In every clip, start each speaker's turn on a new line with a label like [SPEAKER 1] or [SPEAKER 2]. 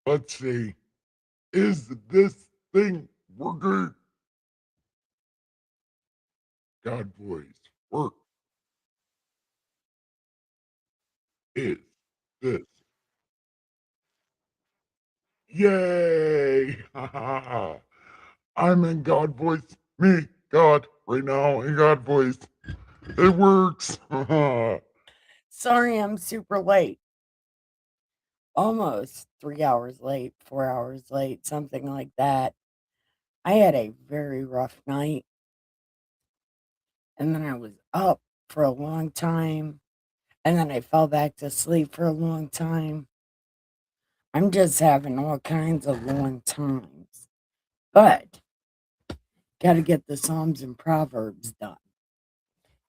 [SPEAKER 1] Let's see. Is this thing working? God voice. Work. Is this? Yay! I'm in God voice. Me, God, right now in God voice. It works.
[SPEAKER 2] Sorry, I'm super late. Almost 3 hours late, 4 hours late, something like that. I had a very rough night, and then I was up for a long time, and then I fell back to sleep for a long time. I'm just having all kinds of long times. But got to get the Psalms and Proverbs done.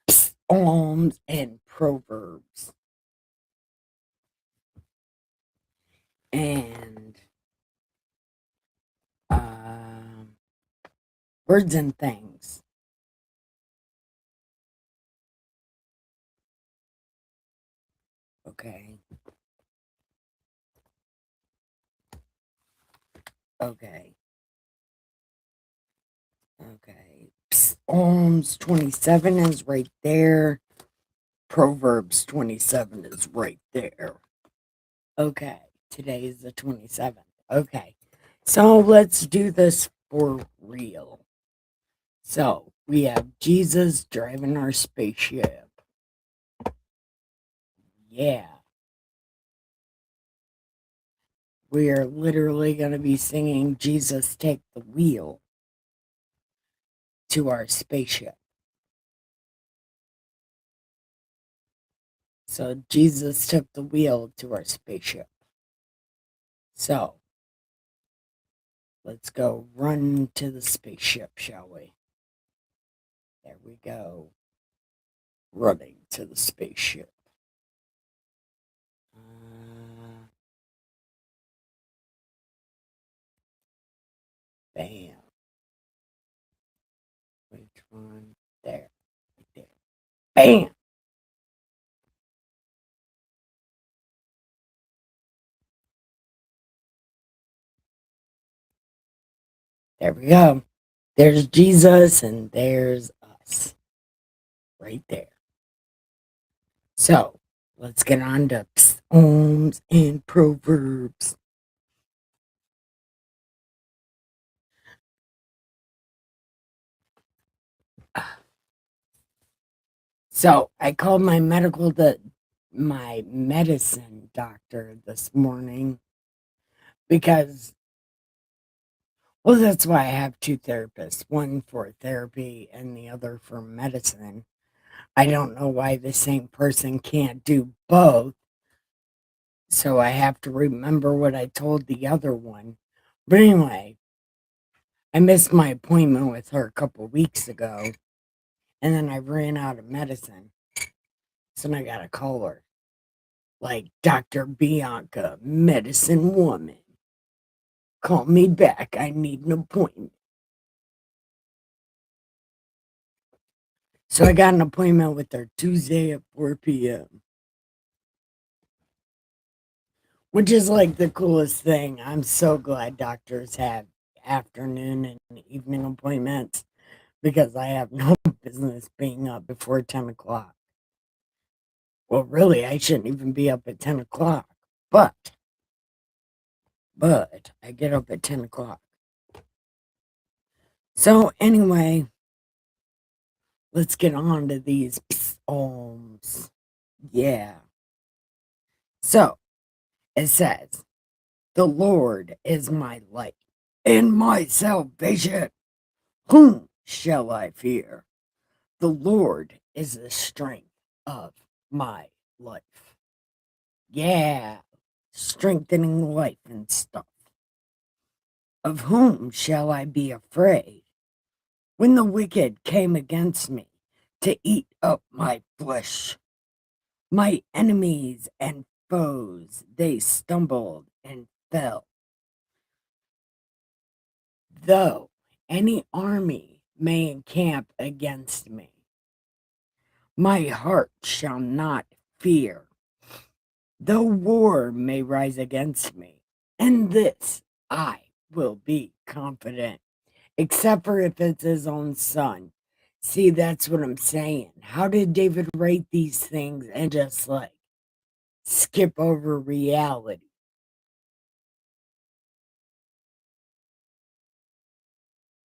[SPEAKER 2] Psalms and Proverbs. And um, words and things. Okay. Okay. Okay. Psalms 27 is right there. Proverbs 27 is right there. Okay. Today is the 27th. Okay. So let's do this for real. So we have Jesus driving our spaceship. Yeah. We are literally going to be singing Jesus Take the Wheel to our spaceship. So Jesus took the wheel to our spaceship. So let's go run to the spaceship, shall we? There we go. Running to the spaceship. Uh, Bam. Which one? There. Right there. Bam. There we go. There's Jesus and there's us. Right there. So let's get on to Psalms and Proverbs. So I called my medicine doctor this morning because, well, that's why I have two therapists, one for therapy and the other for medicine. I don't know why the same person can't do both. So I have to remember what I told the other one. But anyway, I missed my appointment with her a couple weeks ago, and then I ran out of medicine. So now I got to call her. Like Dr. Bianca, medicine woman. Call me back. I need an appointment. So I got an appointment with her Tuesday at 4 p.m., which is like the coolest thing. I'm so glad doctors have afternoon and evening appointments because I have no business being up before 10 o'clock. Well, really, I shouldn't even be up at 10 o'clock, but, but I get up at 10 o'clock. So anyway, let's get on to these psalms. Yeah. So it says, the Lord is my light and my salvation. Whom shall I fear? The Lord is the strength of my life. Yeah. Strengthening life and stuff. Of whom shall I be afraid? When the wicked came against me to eat up my flesh, my enemies and foes, they stumbled and fell. Though any army may encamp against me, my heart shall not fear. Though war may rise against me, And this I will be confident, except for if it's his own son. See, that's what I'm saying. How did David write these things and just like skip over reality?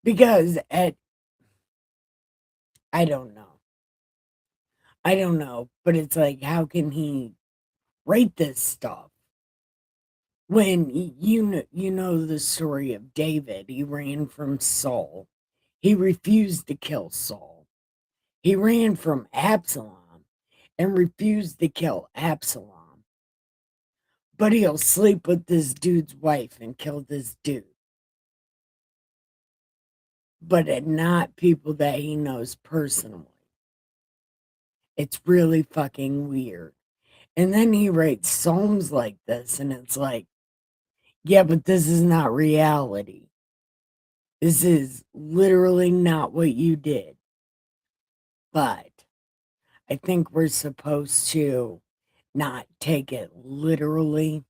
[SPEAKER 2] Because I don't know. I don't know, but it's like, how can he write this stuff when you know the story of David? He ran from Saul. He refused to kill Saul. He ran from Absalom and refused to kill Absalom. But he'll sleep with this dude's wife and kill this dude. But not people that he knows personally. It's really fucking weird. And then he writes psalms like this, and it's like, yeah, but this is not reality. This is literally not what you did. But I think we're supposed to not take it literally.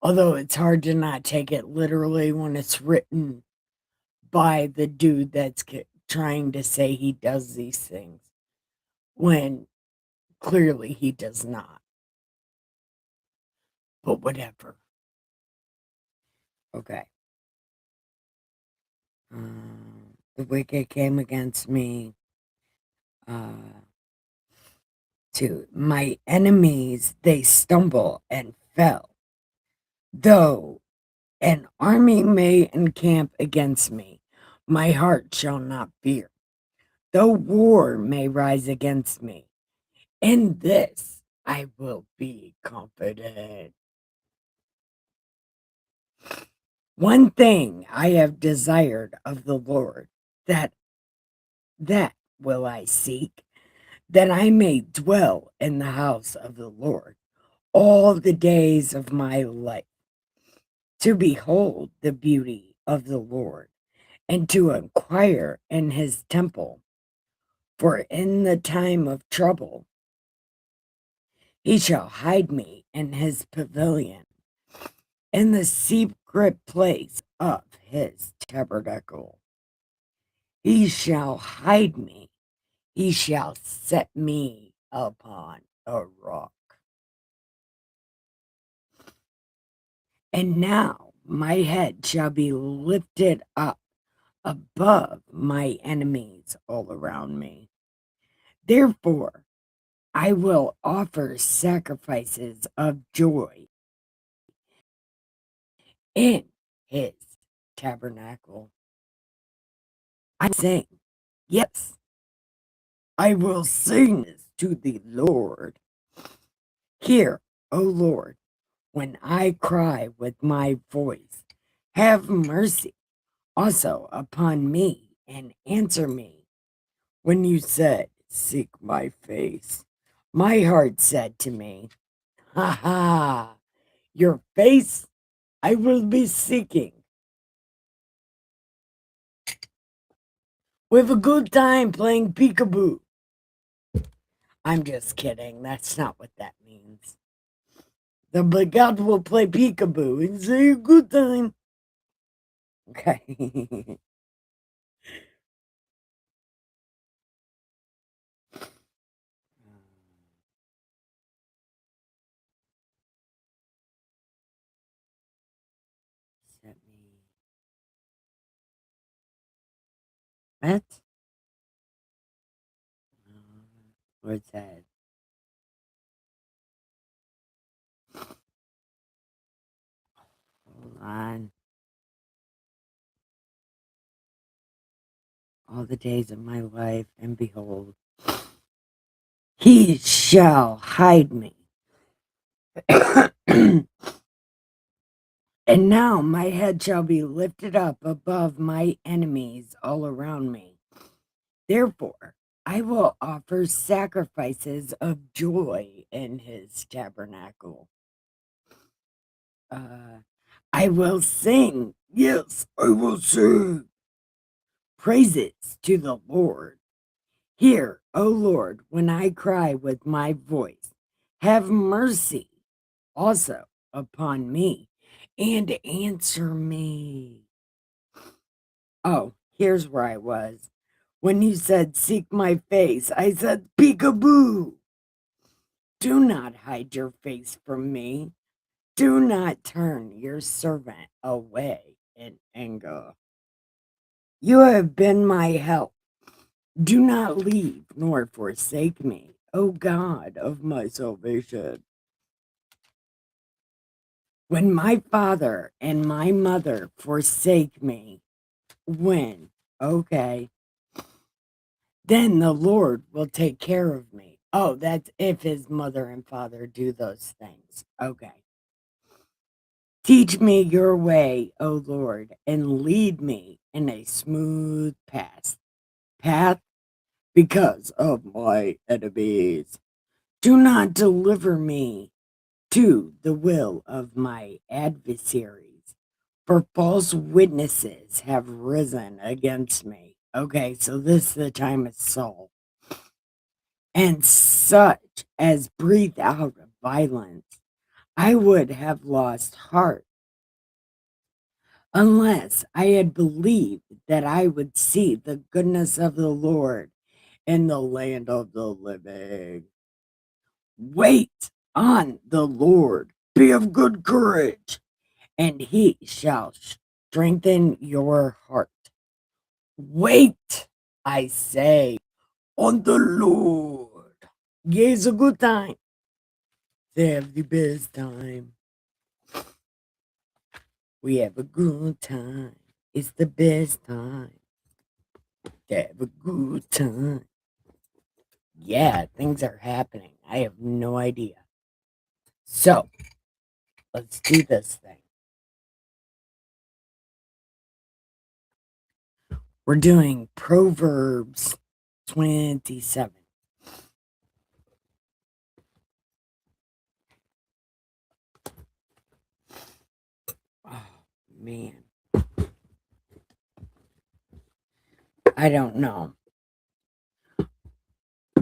[SPEAKER 2] Although it's hard to not take it literally when it's written by the dude that's trying to say he does these things when clearly he does not. But whatever. Okay. The wicked came against me. To my enemies, they stumble and fell. Though an army may encamp against me, my heart shall not fear. Though war may rise against me, in this I will be confident. One thing I have desired of the Lord, that will I seek, that I may dwell in the house of the Lord all the days of my life, to behold the beauty of the Lord, and to inquire in his temple. For in the time of trouble he shall hide me in his pavilion, in the secret place of his tabernacle. He shall hide me, he shall set me upon a rock. And now my head shall be lifted up above my enemies all around me. Therefore, I will offer sacrifices of joy in his tabernacle. I sing, yes, I will sing this to the Lord. Hear, O Lord, when I cry with my voice. Have mercy also upon me and answer me. When you said, seek my face, my heart said to me, ha ha, your face I will be seeking. We have a good time playing peekaboo. I'm just kidding. That's not what that means. But God will play peekaboo and say a good time. Okay. Set me. What? What's that? Hold on. All the days of my life, and behold, he shall hide me. And now my head shall be lifted up above my enemies all around me. Therefore, I will offer sacrifices of joy in his tabernacle. I will sing, yes, I will sing praises to the Lord. Hear, O Lord, when I cry with my voice. Have mercy also upon me and answer me. Oh, here's where I was. When you said, seek my face, I said, peekaboo. Do not hide your face from me. Do not turn your servant away in anger. You have been my help. Do not leave nor forsake me, O God of my salvation. When my father and my mother forsake me, when, okay, then the Lord will take care of me. Oh, that's if his mother and father do those things. Okay. Teach me your way, O Lord, and lead me in a smooth path because of my enemies. Do not deliver me to the will of my adversaries, for false witnesses have risen against me. Okay, so this is the time of Saul. And such as breathe out violence, I would have lost heart unless I had believed that I would see the goodness of the Lord in the land of the living. Wait on the Lord, be of good courage, and he shall strengthen your heart. Wait, I say, on the Lord. Yeah, it's a good time. They have the best time. We have a good time. It's the best time. They have a good time. Yeah, things are happening. I have no idea. So, let's do this thing. We're doing Proverbs 27. Oh, man. I don't know.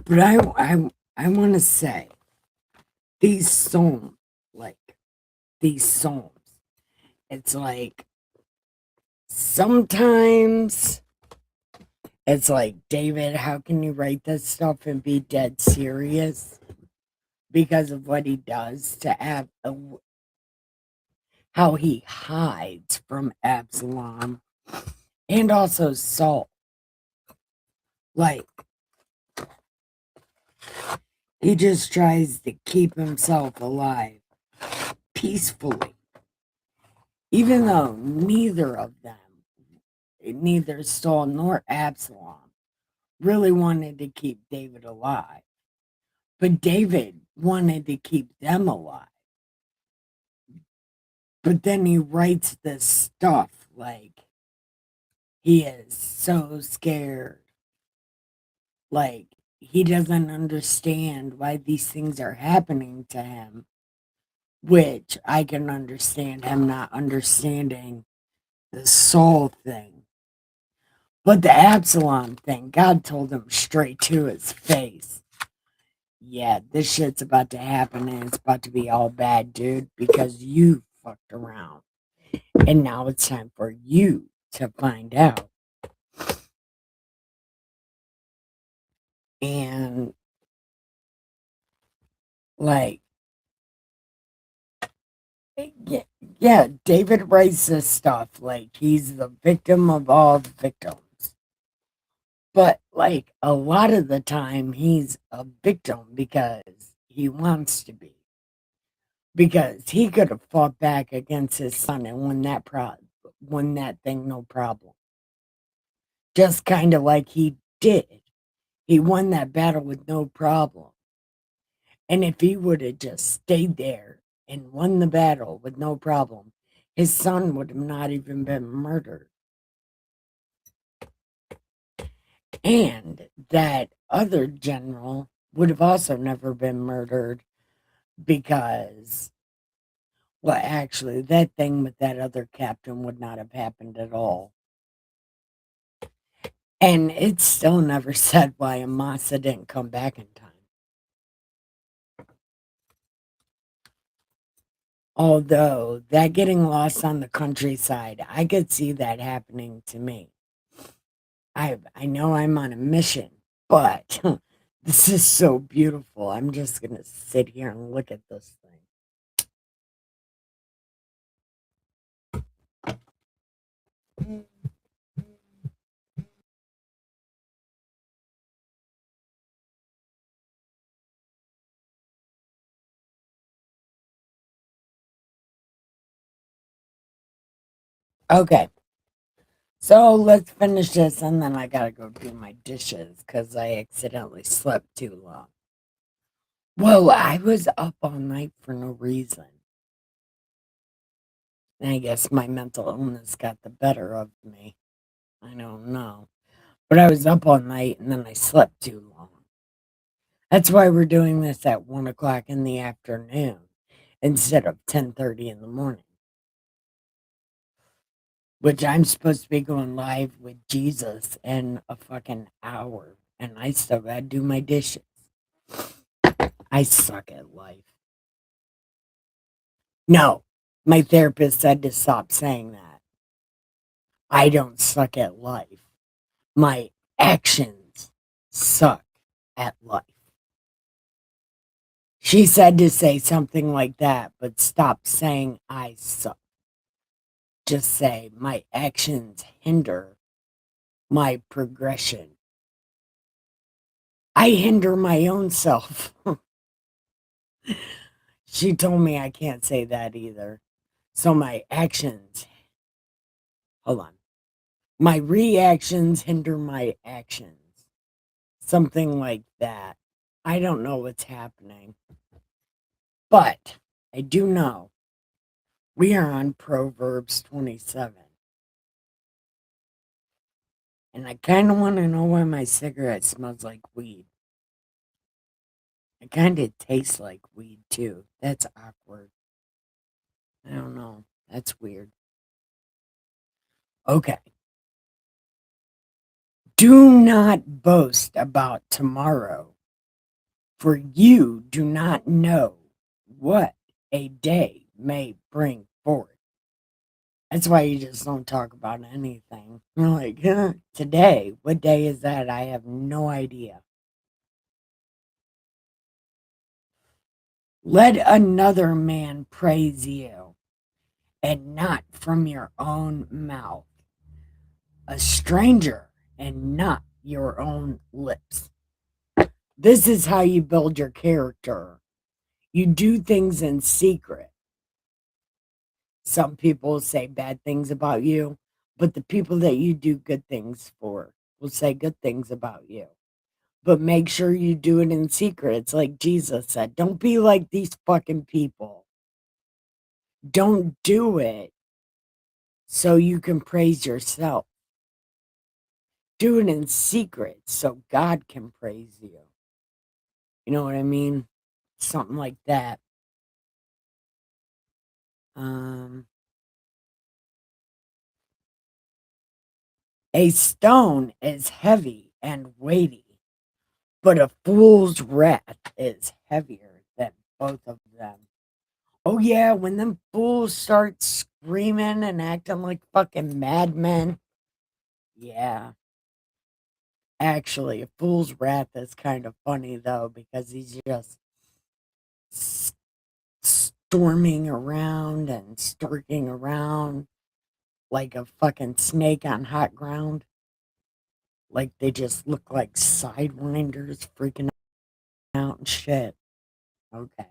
[SPEAKER 2] But I want to say these psalms, like these psalms, it's like sometimes it's like, David, how can you write this stuff and be dead serious because of what he does to how he hides from Absalom and also Saul? Like, he just tries to keep himself alive peacefully, even though neither of them, neither Saul nor Absalom, really wanted to keep David alive. But David wanted to keep them alive. But then he writes this stuff like he is so scared. Like he doesn't understand why these things are happening to him, which I can understand him not understanding the soul thing. But the Absalom thing, God told him straight to his face. Yeah, this shit's about to happen and it's about to be all bad, dude, because you fucked around. And now it's time for you to find out. And like, yeah, yeah, David writes this stuff like he's the victim of all victims. But like a lot of the time, he's a victim because he wants to be. Because he could have fought back against his son and won that thing no problem. Just kind of like he did. He won that battle with no problem. And if he would have just stayed there and won the battle with no problem, his son would have not even been murdered. And that other general would have also never been murdered because, well, actually, that thing with that other captain would not have happened at all. And it's still never said why Amasa didn't come back in time. Although that getting lost on the countryside, I could see that happening to me. I know I'm on a mission, but this is so beautiful. I'm just gonna sit here and look at this thing. Okay, so let's finish this, and then I gotta go do my dishes because I accidentally slept too long. Well, I was up all night for no reason. I guess my mental illness got the better of me. I don't know. But I was up all night and then I slept too long. That's why we're doing this at 1 o'clock in the afternoon instead of 10:30 in the morning. Which I'm supposed to be going live with Jesus in a fucking hour. And I still gotta do my dishes. I suck at life. No, my therapist said to stop saying that. I don't suck at life. My actions suck at life. She said to say something like that, but stop saying I suck. Just say my actions hinder my progression. I hinder my own self. She told me I can't say that either. So my actions, hold on. My reactions hinder my actions. Something like that. I don't know what's happening. But I do know we are on Proverbs 27. And I kind of want to know why my cigarette smells like weed. It kind of tastes like weed too. That's awkward. I don't know. That's weird. Okay. Do not boast about tomorrow, for you do not know what a day may bring forth. That's why you just don't talk about anything. You're like, today, what day is that? I have no idea. Let another man praise you, and not from your own mouth, a stranger, and not your own lips. This is how you build your character. You do things in secret. Some people say bad things about you, but the people that you do good things for will say good things about you. But make sure you do it in secret. It's like Jesus said, don't be like these fucking people. Don't do it so you can praise yourself. Do it in secret so God can praise you. You know what I mean? Something like that. Um, a stone is heavy and weighty, but a fool's wrath is heavier than both of them. Oh yeah, when them fools start screaming and acting like fucking madmen. Yeah. Actually, a fool's wrath is kind of funny though, because he's just storming around and storking around like a fucking snake on hot ground. Like they just look like sidewinders freaking out and shit. Okay.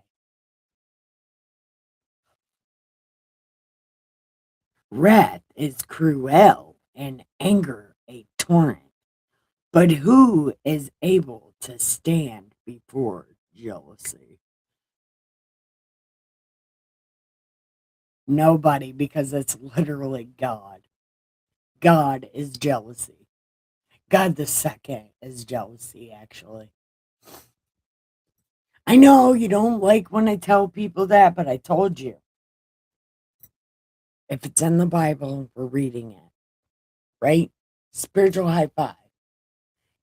[SPEAKER 2] Wrath is cruel and anger a torrent. But who is able to stand before jealousy? Nobody, because it's literally God. God is jealousy. God the second is jealousy, actually. I know you don't like when I tell people that, but I told you. If it's in the Bible, we're reading it, right? Spiritual high five.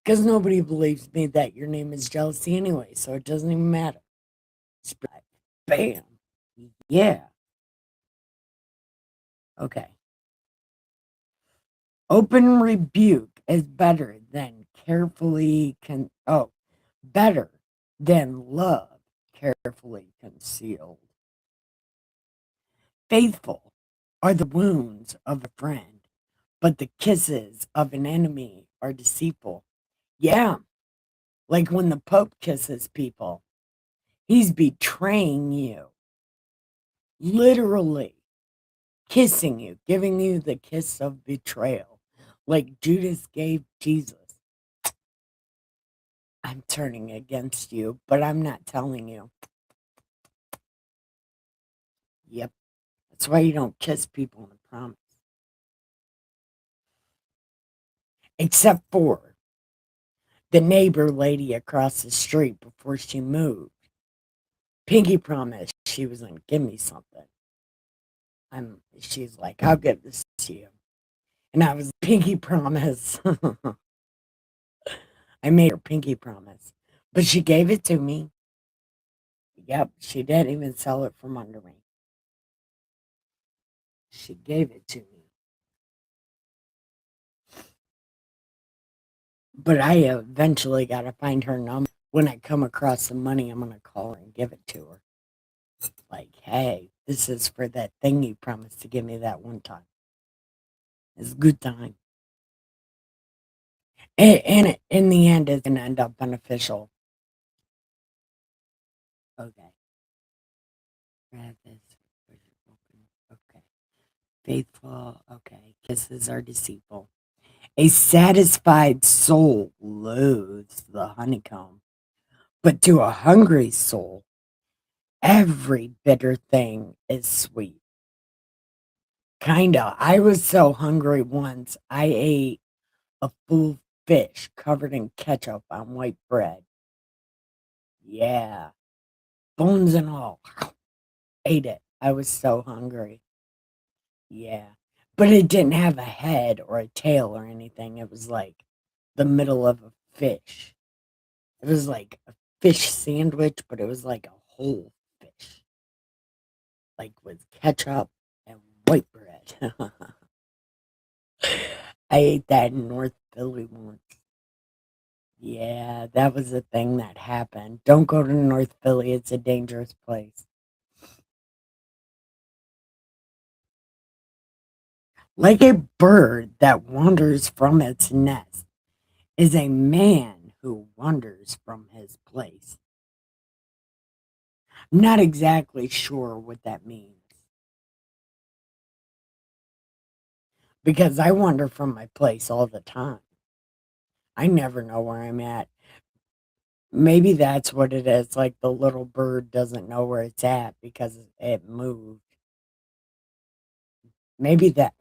[SPEAKER 2] Because nobody believes me that your name is jealousy anyway, so it doesn't even matter. Bam. Yeah. Okay. Open rebuke is better than better than love carefully concealed. Faithful are the wounds of a friend, but the kisses of an enemy are deceitful. Yeah, like when the Pope kisses people, he's betraying you, literally kissing you, giving you the kiss of betrayal, like Judas gave Jesus. I'm turning against you, but I'm not telling you. Yep, that's why you don't kiss people in a promise, except for the neighbor lady across the street before she moved. Pinky promised she was gonna give me something. She's like, I'll give this to you. And I was pinky promise. I made her pinky promise. But she gave it to me. Yep, she didn't even sell it from under me. She gave it to me. But I eventually got to find her number. When I come across the money, I'm going to call her and give it to her. Like, hey, this is for that thing you promised to give me that one time. It's a good time. And in the end, it's going to end up beneficial. Okay. Okay. Faithful. Okay. Kisses are deceitful. A satisfied soul loathes the honeycomb, but to a hungry soul, every bitter thing is sweet. Kinda. I was so hungry once, I ate a full fish covered in ketchup on white bread. Yeah. Bones and all. Ate it. I was so hungry. Yeah. But it didn't have a head or a tail or anything. It was like the middle of a fish. It was like a fish sandwich, but it was like a whole fish, like with ketchup and white bread. I ate that in North Philly once. Yeah, that was a thing that happened. Don't go to North Philly, it's a dangerous place. Like a bird that wanders from its nest is a man who wanders from his place. I'm not exactly sure what that means because I wander from my place all the time. I never know where I'm at. Maybe that's what it is. Like the little bird doesn't know where it's at because it moved. Maybe that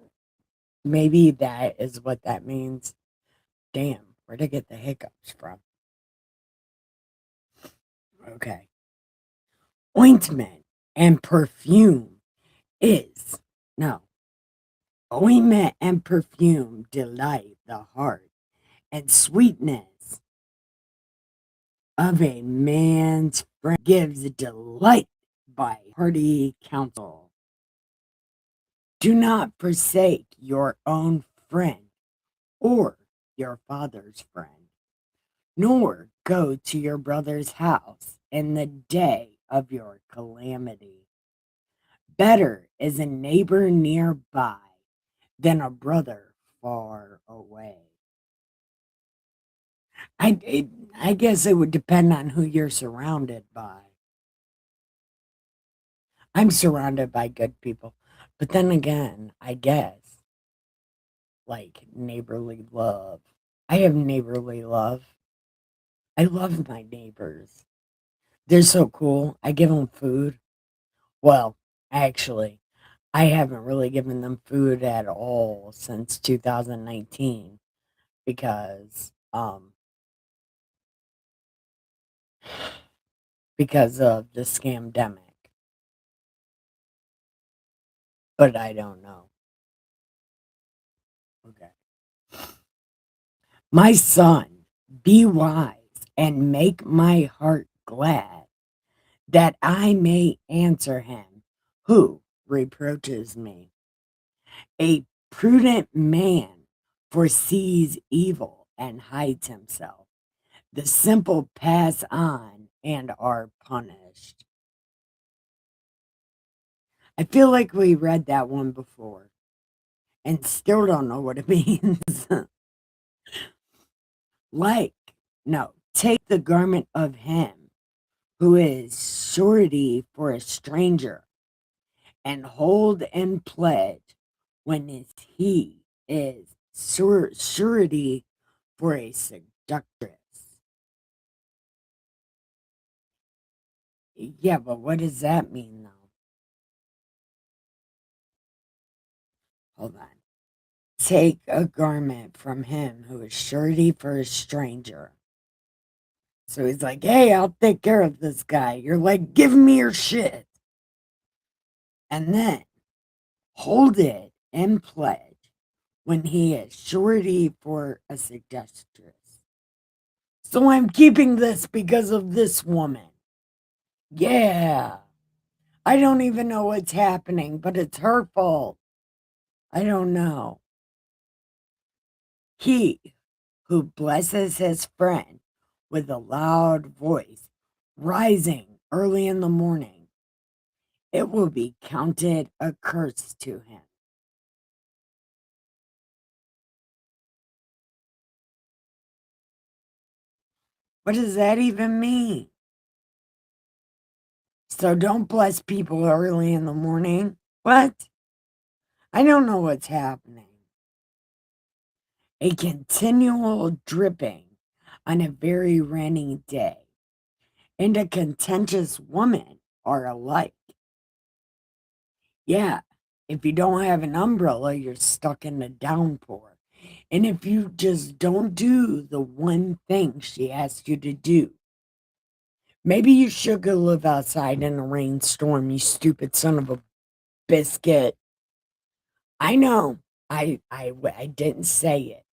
[SPEAKER 2] maybe that is what that means. Damn, where'd I get the hiccups from? Okay. Ointment and perfume is no. Ointment and perfume delight the heart, and sweetness of a man's friend gives delight by hearty counsel. Do not forsake your own friend or your father's friend, nor go to your brother's house in the day of your calamity. Better is a neighbor nearby than a brother far away. I guess it would depend on who you're surrounded by. I'm surrounded by good people, but then again, I guess like neighborly love. I have neighborly love. I love my neighbors. They're so cool. I give them food. Well, actually, I haven't really given them food at all since 2019 because of the scamdemic. But I don't know. Okay. My son, be wise and make my heart glad that I may answer him who reproaches me. A prudent man foresees evil and hides himself. The simple pass on and are punished. I feel like we read that one before and still don't know what it means. Like, no, take the garment of him who is surety for a stranger and hold and pledge when he is surety for a seductress. Yeah, but what does that mean though? Hold on. Take a garment from him who is surety for a stranger. So he's like, hey, I'll take care of this guy. You're like, give me your shit. And then hold it and pledge when he is surety for a seductress. So I'm keeping this because of this woman. Yeah. I don't even know what's happening, but it's her fault. I don't know. He who blesses his friend with a loud voice, rising early in the morning, it will be counted a curse to him. What does that even mean? So don't bless people early in the morning? What? I don't know what's happening. A continual dripping on a very rainy day and a contentious woman are alike. Yeah, if you don't have an umbrella, you're stuck in the downpour. And if you just don't do the one thing she asked you to do, maybe you should go live outside in a rainstorm, you stupid son of a biscuit. I know. I didn't say it.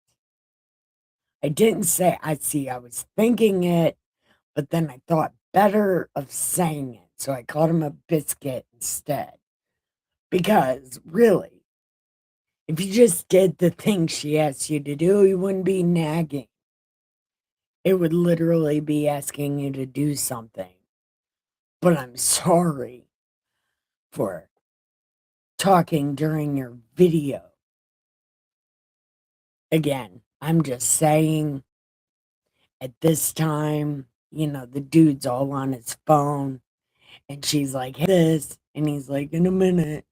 [SPEAKER 2] I didn't say I see. I was thinking it, but then I thought better of saying it. So I called him a biscuit instead. Because really, if you just did the thing she asked you to do, you wouldn't be nagging. It would literally be asking you to do something. But I'm sorry for talking during your video. Again, I'm just saying at this time, the dude's all on his phone and she's like, hey, this. And he's like, in a minute.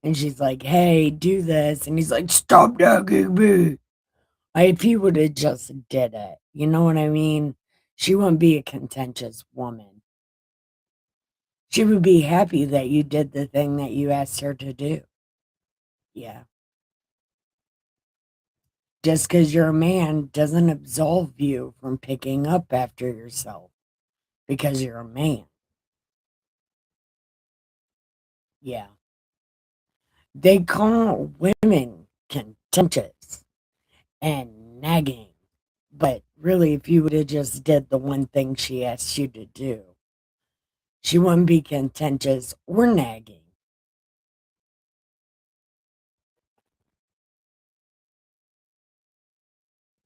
[SPEAKER 2] And she's like, hey, do this. And he's like, stop nagging me. If he would have just did it, you know what I mean? She wouldn't be a contentious woman. She would be happy that you did the thing that you asked her to do. Yeah. Just because you're a man doesn't absolve you from picking up after yourself because you're a man. Yeah. They call women contentious and nagging. But really, if you would have just did the one thing she asked you to do, she wouldn't be contentious or nagging.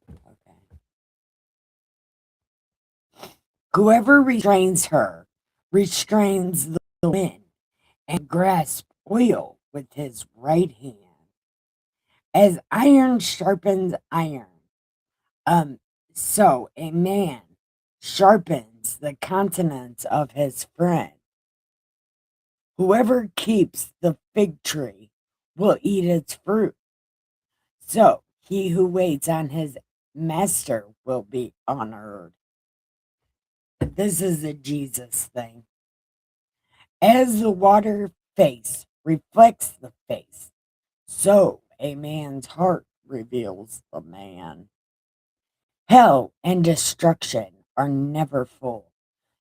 [SPEAKER 2] Okay. Whoever restrains her restrains the wind and grasps oil with his right hand. As iron sharpens iron, um, so a man sharpens the countenance of his friend. Whoever keeps the fig tree will eat its fruit. So he who waits on his master will be honored. This is a Jesus thing. As the water face reflects the face, so a man's heart reveals the man. Hell and destruction are never full,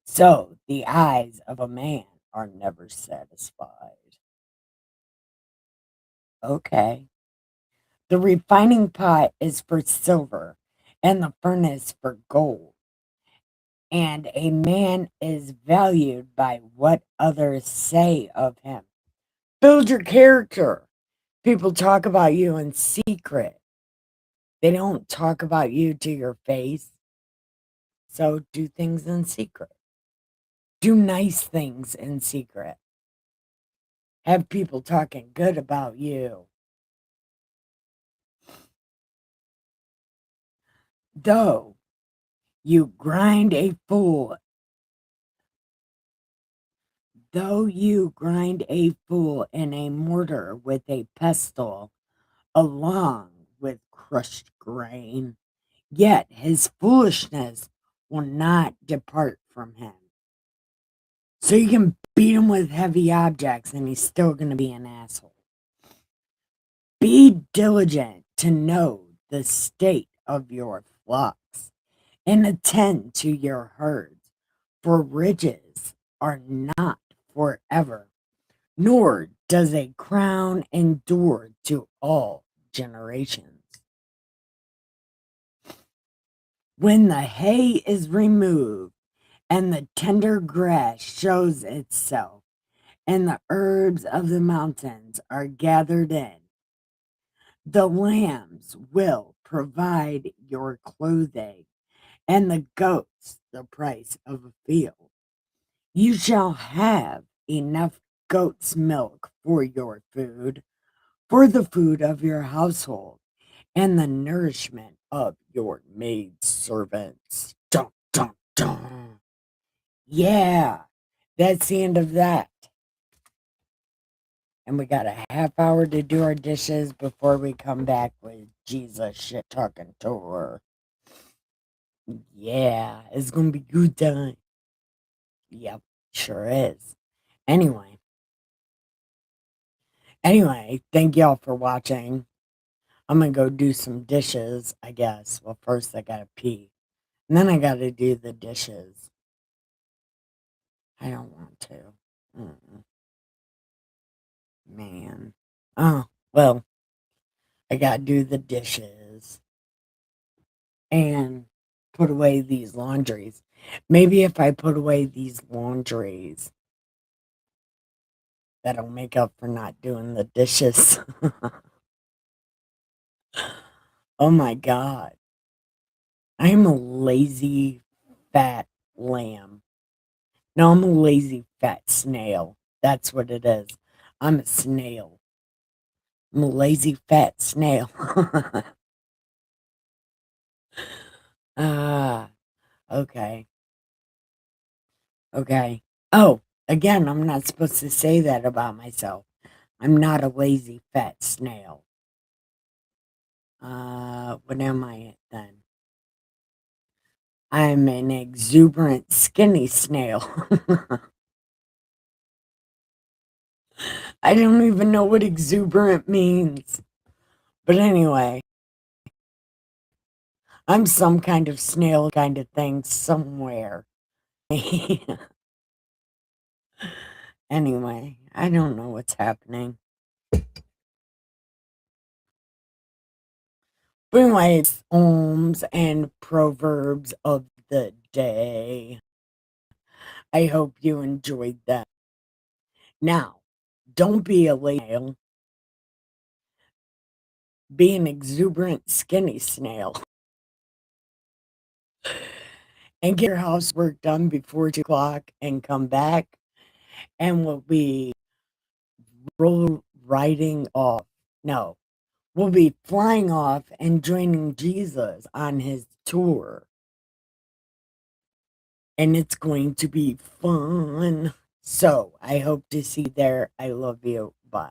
[SPEAKER 2] so the eyes of a man are never satisfied. Okay. The refining pot is for silver and the furnace for gold, and a man is valued by what others say of him. Build your character. People talk about you in secret. They don't talk about you to your face. So do things in secret. Do nice things in secret. Have people talking good about you. Though you grind a fool, though you grind a fool in a mortar with a pestle, along with crushed grain, yet his foolishness will not depart from him. So you can beat him with heavy objects and he's still going to be an asshole. Be diligent to know the state of your flocks and attend to your herds, for riches are not forever, nor does a crown endure to all generations. When the hay is removed and the tender grass shows itself, and the herbs of the mountains are gathered in, the lambs will provide your clothing, and the goats the price of a field. You shall have enough goat's milk for your food, for the food of your household, and the nourishment of your maid servants. Dun, dun, dun. Yeah, that's the end of that. And we got a half hour to do our dishes before we come back with Jesus shit talking tour. Yeah, it's gonna be good time. Yep, sure is. Anyway, thank y'all for watching. I'm gonna go do some dishes, I guess. Well, first I gotta pee, and then I gotta do the dishes. I don't want to. Man. Oh, well, I gotta do the dishes and put away these laundries. Maybe if I put away these laundries, that'll make up for not doing the dishes. Oh my God. I'm a lazy, fat lamb. No, I'm a lazy, fat snail. That's what it is. I'm a snail. I'm a lazy, fat snail. Ah, okay. Okay. Oh, again, I'm not supposed to say that about myself. I'm not a lazy, fat snail. What am I then? I'm an exuberant, skinny snail. I don't even know what exuberant means. But anyway, I'm some kind of snail kind of thing somewhere. Anyway, I don't know what's happening. But anyway, it's Ohms and proverbs of the day. I hope you enjoyed that. Now, don't be a lazy snail. Be an exuberant, skinny snail. And get your housework done before 2 o'clock and come back. And we'll be riding off. No, we'll be flying off and joining Jesus on his tour. And it's going to be fun. So I hope to see you there. I love you.